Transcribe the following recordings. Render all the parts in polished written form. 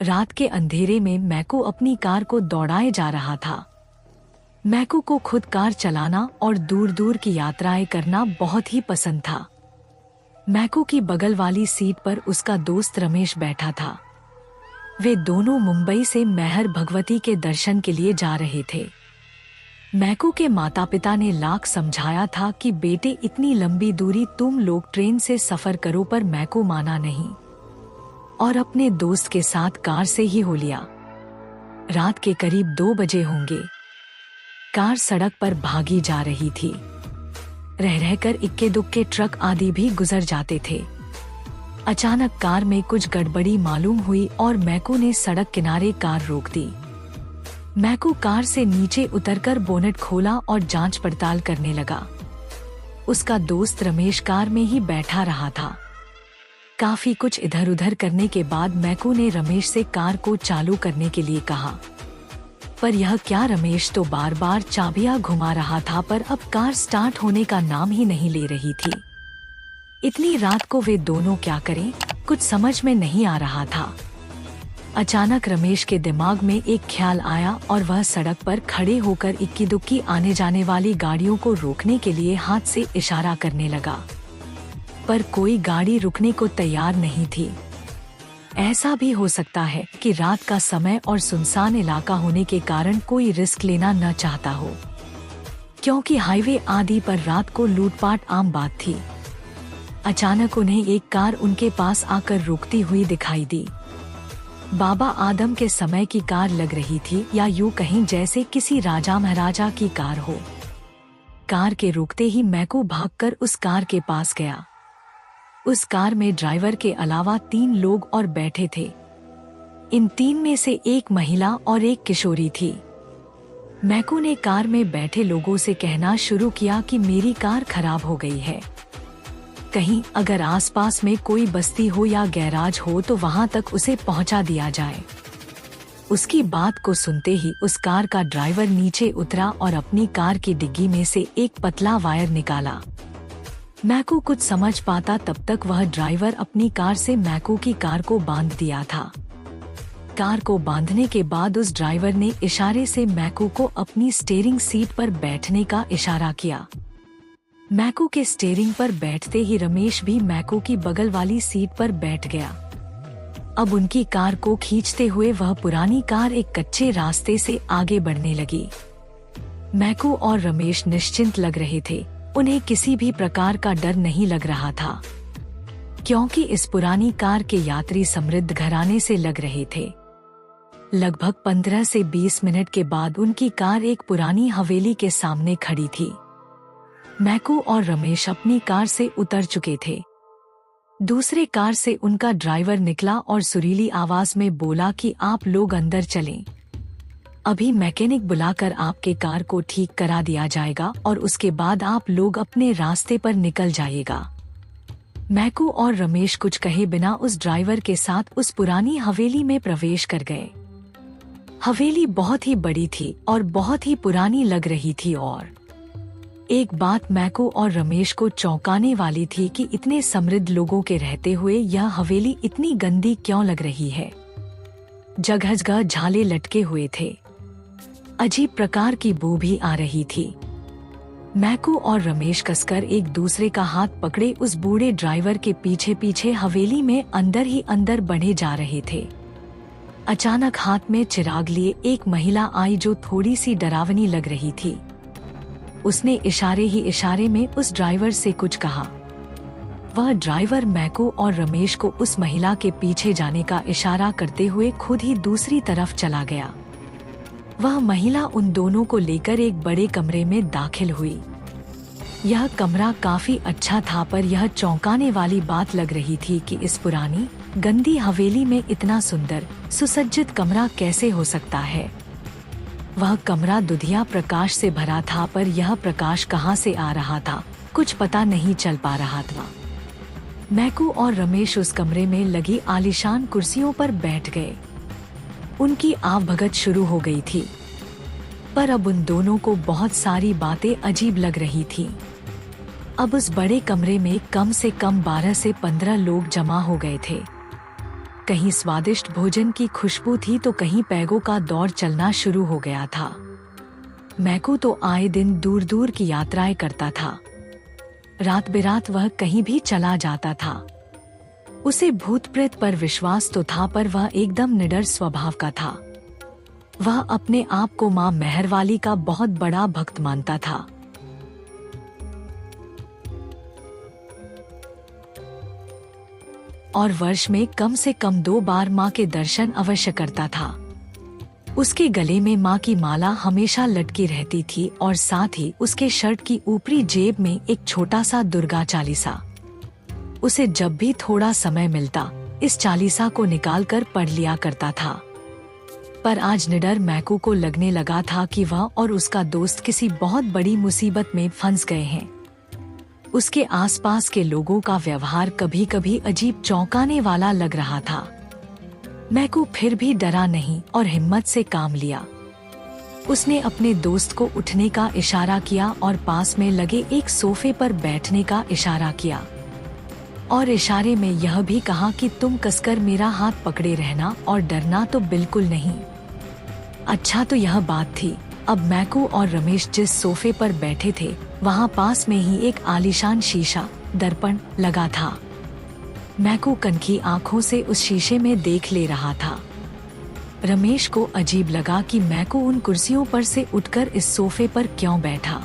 रात के अंधेरे में मैकू अपनी कार को दौड़ाए जा रहा था। मैकू को खुद कार चलाना और दूर दूर की यात्राएं करना बहुत ही पसंद था। मैकू की बगल वाली सीट पर उसका दोस्त रमेश बैठा था। वे दोनों मुंबई से मैहर भगवती के दर्शन के लिए जा रहे थे। मैकू के माता पिता ने लाख समझाया था कि बेटे इतनी लंबी दूरी तुम लोग ट्रेन से सफर करो, पर मैकू माना नहीं और अपने दोस्त के साथ कार से ही हो लिया। रात के करीब 2 बजे होंगे। कार सड़क पर भागी जा रही थी। रह रहकर इक्के दुक्के ट्रक आदि भी गुजर जाते थे। अचानक कार में कुछ गड़बड़ी मालूम हुई और मैकू ने सड़क किनारे कार रोक दी। मैकू कार से नीचे उतरकर बोनट खोला और जांच पड़ताल करने लगा। उसका दोस्त रमेश कार में ही बैठा रहा था। काफी कुछ इधर उधर करने के बाद मैकू ने रमेश से कार को चालू करने के लिए कहा, पर यह क्या, रमेश तो बार बार चाबियां घुमा रहा था, पर अब कार स्टार्ट होने का नाम ही नहीं ले रही थी। इतनी रात को वे दोनों क्या करें, कुछ समझ में नहीं आ रहा था। अचानक रमेश के दिमाग में एक ख्याल आया और वह सड़क पर खड़े होकर इक्की दुक्की आने जाने वाली गाड़ियों को रोकने के लिए हाथ से इशारा करने लगा, पर कोई गाड़ी रुकने को तैयार नहीं थी। ऐसा भी हो सकता है कि रात का समय और सुनसान इलाका होने के कारण कोई रिस्क लेना न चाहता हो, क्योंकि हाईवे आदि पर रात को लूटपाट आम बात थी। अचानक उन्हें एक कार उनके पास आकर रुकती हुई दिखाई दी। बाबा आदम के समय की कार लग रही थी, या यूं कहीं जैसे किसी राजा महाराजा की कार हो। कार के रुकते ही मैकू भागकर उस कार के पास गया। उस कार में ड्राइवर के अलावा 3 लोग और बैठे थे। इन 3 में से एक महिला और एक किशोरी थी। मैकू ने कार में बैठे लोगों से कहना शुरू किया कि मेरी कार खराब हो गई है। कहीं अगर आसपास में कोई बस्ती हो या गैराज हो तो वहां तक उसे पहुंचा दिया जाए। उसकी बात को सुनते ही उस कार का ड्राइवर नीचे उतरा और अपनी कार की डिग्गी में से एक पतला वायर निकाला। मैकू कुछ समझ पाता तब तक वह ड्राइवर अपनी कार से मैकू की कार को बांध दिया था। कार को बांधने के बाद उस ड्राइवर ने इशारे से मैकू को अपनी स्टीयरिंग सीट पर बैठने का इशारा किया। मैकू के स्टीयरिंग पर बैठते ही रमेश भी मैकू की बगल वाली सीट पर बैठ गया। अब उनकी कार को खींचते हुए वह पुरानी कार एक कच्चे रास्ते से आगे बढ़ने लगी। मैकू और रमेश निश्चिंत लग रहे थे। उन्हें किसी भी प्रकार का डर नहीं लग रहा था, क्योंकि इस पुरानी कार के यात्री समृद्ध घराने से लग रहे थे। लगभग 15 से 20 मिनट के बाद उनकी कार एक पुरानी हवेली के सामने खड़ी थी। मैकू और रमेश अपनी कार से उतर चुके थे। दूसरे कार से उनका ड्राइवर निकला और सुरीली आवाज में बोला कि आप लोग अंदर चलें। अभी मैकेनिक बुलाकर आपके कार को ठीक करा दिया जाएगा और उसके बाद आप लोग अपने रास्ते पर निकल जाइएगा। मैकू और रमेश कुछ कहे बिना उस ड्राइवर के साथ उस पुरानी हवेली में प्रवेश कर गए। हवेली बहुत ही बड़ी थी और बहुत ही पुरानी लग रही थी, और एक बात मैकू और रमेश को चौंकाने वाली थी कि इतने समृद्ध लोगों के रहते हुए यह हवेली इतनी गंदी क्यों लग रही है। जगह जगह झाले लटके हुए थे। अजीब प्रकार की बू भी आ रही थी। मैकू और रमेश कसकर एक दूसरे का हाथ पकड़े उस बूढ़े ड्राइवर के पीछे पीछे हवेली में अंदर ही अंदर बढ़े जा रहे थे। अचानक हाथ में चिराग लिए एक महिला आई जो थोड़ी सी डरावनी लग रही थी। उसने इशारे ही इशारे में उस ड्राइवर से कुछ कहा। वह ड्राइवर मैकू और रमेश को उस महिला के पीछे जाने का इशारा करते हुए खुद ही दूसरी तरफ चला गया। वह महिला उन दोनों को लेकर एक बड़े कमरे में दाखिल हुई। यह कमरा काफी अच्छा था, पर यह चौंकाने वाली बात लग रही थी कि इस पुरानी गंदी हवेली में इतना सुंदर सुसज्जित कमरा कैसे हो सकता है। वह कमरा दुधिया प्रकाश से भरा था, पर यह प्रकाश कहां से आ रहा था कुछ पता नहीं चल पा रहा था। मैकू और रमेश उस कमरे में लगी आलीशान कुर्सियों पर बैठ गए। उनकी आवभगत शुरू हो गई थी, पर अब उन दोनों को बहुत सारी बातें अजीब लग रही थीं। अब उस बड़े कमरे में कम से कम 12 से 15 लोग जमा हो गए थे। कहीं स्वादिष्ट भोजन की खुशबू थी तो कहीं पैगों का दौर चलना शुरू हो गया था। मैकू तो आए दिन दूर दूर की यात्राएं करता था। रात बेरात वह कहीं भी चला जाता था। उसे भूत प्रेत पर विश्वास तो था, पर वह एकदम निडर स्वभाव का था। वह अपने आप को मां मेहरवाली का बहुत बड़ा भक्त मानता था। और वर्ष में कम से कम 2 बार मां के दर्शन अवश्य करता था। उसके गले में मां की माला हमेशा लटकी रहती थी और साथ ही उसके शर्ट की ऊपरी जेब में एक छोटा सा दुर्गा चालीसा। उसे जब भी थोड़ा समय मिलता इस चालीसा को निकालकर पढ़ लिया करता था। पर आज निडर मैकू को लगने लगा था कि वह और उसका दोस्त किसी बहुत बड़ी मुसीबत में फंस गए हैं। उसके आसपास के लोगों का व्यवहार कभी कभी अजीब चौंकाने वाला लग रहा था। मैकू फिर भी डरा नहीं और हिम्मत से काम लिया। उसने अपने दोस्त को उठने का इशारा किया और पास में लगे एक सोफे पर बैठने का इशारा किया और इशारे में यह भी कहा कि तुम कसकर मेरा हाथ पकड़े रहना और डरना तो बिल्कुल नहीं। अच्छा तो यह बात थी, अब मैकू और रमेश जिस सोफे पर बैठे थे वहां पास में ही एक आलीशान शीशा दर्पण लगा था। मैकू कनखी आंखों से उस शीशे में देख ले रहा था। रमेश को अजीब लगा कि मैकू उन कुर्सियों पर से उठकर इस सोफे पर क्यों बैठा।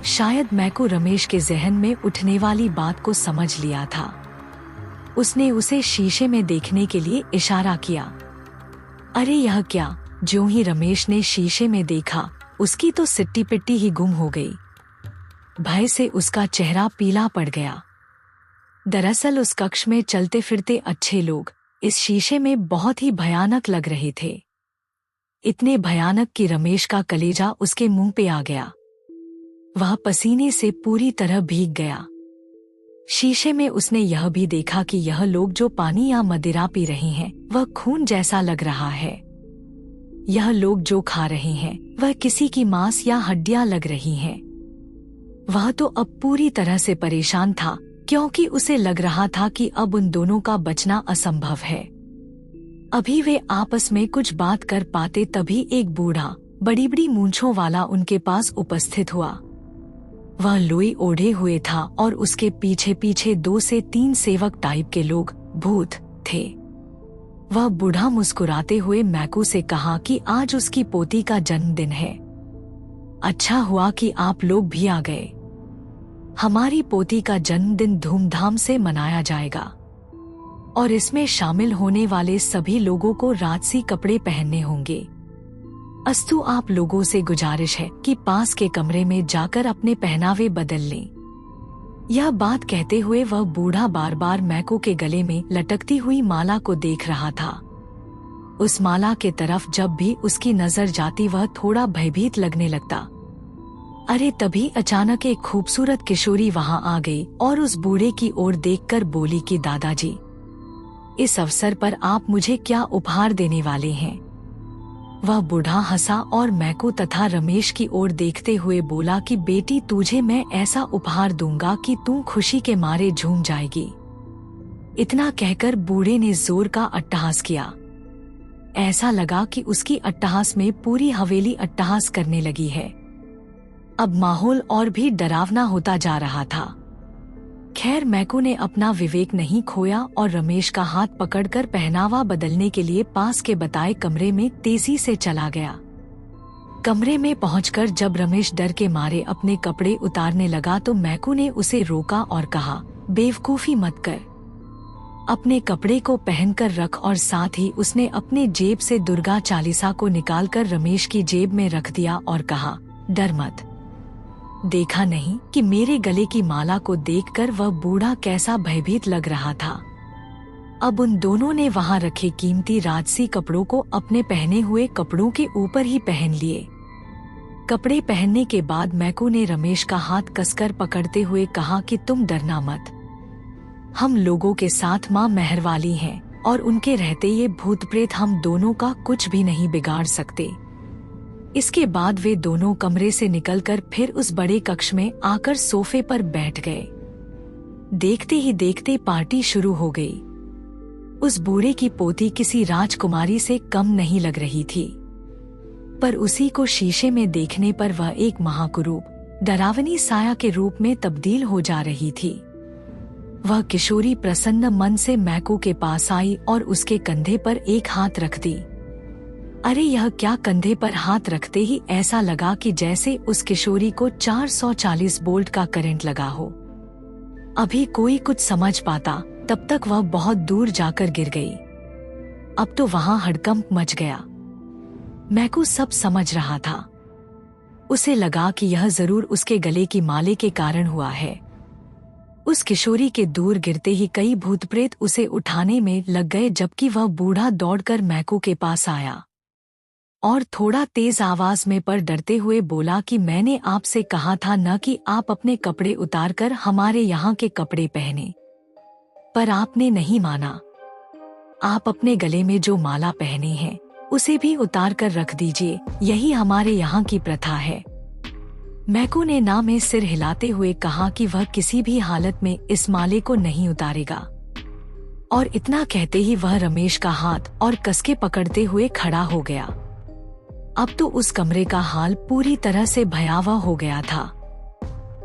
शायद मैकू रमेश के जहन में उठने वाली बात को समझ लिया था। उसने उसे शीशे में देखने के लिए इशारा किया। अरे यह क्या! ज्यों ही रमेश ने शीशे में देखा उसकी तो सिट्टी पिट्टी ही गुम हो गई। भय से उसका चेहरा पीला पड़ गया। दरअसल उस कक्ष में चलते फिरते अच्छे लोग इस शीशे में बहुत ही भयानक लग रहे थे। इतने भयानक कि रमेश का कलेजा उसके मुंह पे आ गया। वह पसीने से पूरी तरह भीग गया। शीशे में उसने यह भी देखा कि यह लोग जो पानी या मदिरा पी रहे हैं वह खून जैसा लग रहा है। यह लोग जो खा रहे हैं वह किसी की मांस या हड्डियां लग रही हैं। वह तो अब पूरी तरह से परेशान था, क्योंकि उसे लग रहा था कि अब उन दोनों का बचना असंभव है। अभी वे आपस में कुछ बात कर पाते तभी एक बूढ़ा बड़ी बड़ी मूंछों वाला उनके पास उपस्थित हुआ। वह लोई ओढ़े हुए था और उसके पीछे पीछे 2 से 3 सेवक टाइप के लोग भूत थे। वह बूढ़ा मुस्कुराते हुए मैकू से कहा कि आज उसकी पोती का जन्मदिन है। अच्छा हुआ कि आप लोग भी आ गए। हमारी पोती का जन्मदिन धूमधाम से मनाया जाएगा और इसमें शामिल होने वाले सभी लोगों को राजसी कपड़े पहनने होंगे। अस्तु आप लोगों से गुजारिश है कि पास के कमरे में जाकर अपने पहनावे बदल लें। यह बात कहते हुए वह बूढ़ा बार बार मैकू के गले में लटकती हुई माला को देख रहा था। उस माला के तरफ जब भी उसकी नजर जाती वह थोड़ा भयभीत लगने लगता। अरे तभी अचानक एक खूबसूरत किशोरी वहां आ गई और उस बूढ़े की ओर देखकर बोली कि दादाजी, इस अवसर पर आप मुझे क्या उपहार देने वाले हैं? वह बूढ़ा हंसा और मैकू तथा रमेश की ओर देखते हुए बोला कि बेटी तुझे मैं ऐसा उपहार दूंगा कि तू खुशी के मारे झूम जाएगी। इतना कहकर बूढ़े ने जोर का अट्टहास किया। ऐसा लगा कि उसकी अट्टहास में पूरी हवेली अट्टहास करने लगी है। अब माहौल और भी डरावना होता जा रहा था। खैर मैकू ने अपना विवेक नहीं खोया और रमेश का हाथ पकड़कर पहनावा बदलने के लिए पास के बताए कमरे में तेजी से चला गया। कमरे में पहुंचकर जब रमेश डर के मारे अपने कपड़े उतारने लगा तो मैकू ने उसे रोका और कहा, बेवकूफी मत कर, अपने कपड़े को पहनकर रख। और साथ ही उसने अपने जेब से दुर्गा चालीसा को निकालकर रमेश की जेब में रख दिया और कहा, डर मत। देखा नहीं कि मेरे गले की माला को देखकर वह बूढ़ा कैसा भयभीत लग रहा था। अब उन दोनों ने वहां रखे कीमती राजसी कपड़ों को अपने पहने हुए कपड़ों के ऊपर ही पहन लिए। कपड़े पहनने के बाद मैकू ने रमेश का हाथ कसकर पकड़ते हुए कहा कि तुम डरना मत, हम लोगों के साथ मां मेहरवाली हैं और उनके रहते ये भूत प्रेत हम दोनों का कुछ भी नहीं बिगाड़ सकते। इसके बाद वे दोनों कमरे से निकलकर फिर उस बड़े कक्ष में आकर सोफे पर बैठ गए। देखते ही देखते पार्टी शुरू हो गई। उस बूढ़े की पोती किसी राजकुमारी से कम नहीं लग रही थी, पर उसी को शीशे में देखने पर वह एक महाकुरूप, डरावनी साया के रूप में तब्दील हो जा रही थी। वह किशोरी प्रसन्न मन से मैकू के पास आई और उसके कंधे पर एक हाथ रख दी। अरे यह क्या! कंधे पर हाथ रखते ही ऐसा लगा कि जैसे उस किशोरी को 440 वोल्ट का करंट लगा हो। अभी कोई कुछ समझ पाता तब तक वह बहुत दूर जाकर गिर गई। अब तो वहां हड़कंप मच गया। मैकू सब समझ रहा था। उसे लगा कि यह जरूर उसके गले की माले के कारण हुआ है। उस किशोरी के दूर गिरते ही कई भूत प्रेत उसे उठाने में लग गए, जबकि वह बूढ़ा दौड़कर मैकू के पास आया और थोड़ा तेज आवाज में पर डरते हुए बोला कि मैंने आपसे कहा था न कि आप अपने कपड़े उतारकर हमारे यहाँ के कपड़े पहने, पर आपने नहीं माना। आप अपने गले में जो माला पहने हैं उसे भी उतार कर रख दीजिए, यही हमारे यहाँ की प्रथा है। मैकू ने ना में सिर हिलाते हुए कहा कि वह किसी भी हालत में इस माले को नहीं उतारेगा, और इतना कहते ही वह रमेश का हाथ और कसके पकड़ते हुए खड़ा हो गया। अब तो उस कमरे का हाल पूरी तरह से भयावह हो गया था।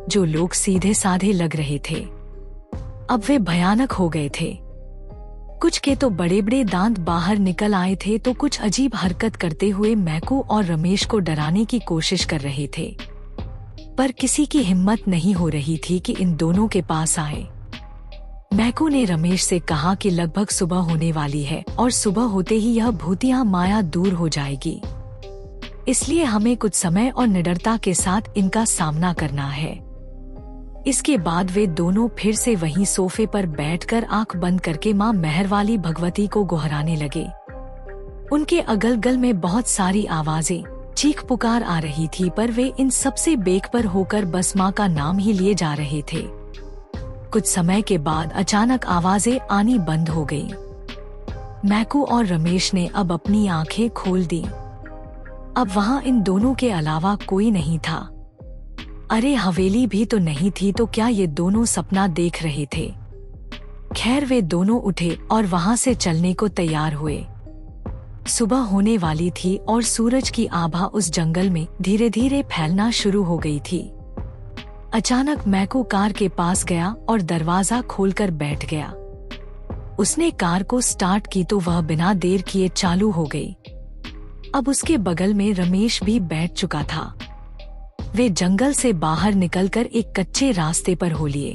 जो लोग सीधे साधे लग रहे थे अब वे भयानक हो गए थे। कुछ के तो बड़े बड़े दांत बाहर निकल आए थे, तो कुछ अजीब हरकत करते हुए मैकू और रमेश को डराने की कोशिश कर रहे थे, पर किसी की हिम्मत नहीं हो रही थी कि इन दोनों के पास आए। मैकू ने रमेश से कहा कि लगभग सुबह होने वाली है और सुबह होते ही यह भूतिया माया दूर हो जाएगी, इसलिए हमें कुछ समय और निडरता के साथ इनका सामना करना है। इसके बाद वे दोनों फिर से वहीं सोफे पर बैठकर आंख बंद करके मां मेहरवाली भगवती को गोहराने लगे। उनके अगल-गल में बहुत सारी आवाजें, चीख पुकार आ रही थी, पर वे इन सबसे बेखबर होकर बस मां का नाम ही लिए जा रहे थे। कुछ समय के बाद अचानक आवाजें आनी बंद हो गईं। मैकू और रमेश ने अब अपनी आंखें खोल दी। अब वहां इन दोनों के अलावा कोई नहीं था। अरे हवेली भी तो नहीं थी, तो क्या ये दोनों सपना देख रहे थे? खैर वे दोनों उठे और वहां से चलने को तैयार हुए। सुबह होने वाली थी और सूरज की आभा उस जंगल में धीरे धीरे फैलना शुरू हो गई थी। अचानक मैकू कार के पास गया और दरवाजा खोलकर बैठ गया। उसने कार को स्टार्ट की तो वह बिना देर किए चालू हो गई। अब उसके बगल में रमेश भी बैठ चुका था। वे जंगल से बाहर निकलकर एक कच्चे रास्ते पर हो लिए।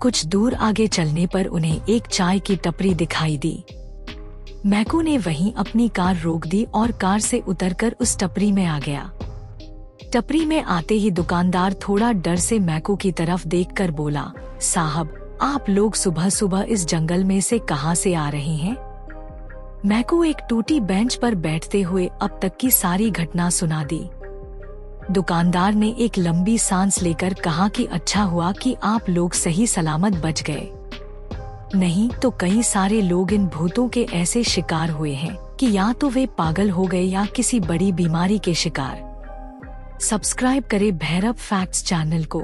कुछ दूर आगे चलने पर उन्हें एक चाय की टपरी दिखाई दी। मैकू ने वहीं अपनी कार रोक दी और कार से उतरकर उस टपरी में आ गया। टपरी में आते ही दुकानदार थोड़ा डर से मैकू की तरफ देखकर बोला, साहब, आप लोग सुबह सुबह इस जंगल में से कहां से आ रहे हैं? मैकू एक टूटी बेंच पर बैठते हुए अब तक की सारी घटना सुना दी। दुकानदार ने एक लंबी सांस लेकर कहा कि अच्छा हुआ कि आप लोग सही सलामत बच गए, नहीं तो कई सारे लोग इन भूतों के ऐसे शिकार हुए हैं कि या तो वे पागल हो गए या किसी बड़ी बीमारी के शिकार। सब्सक्राइब करें भैरव फैक्ट्स चैनल को।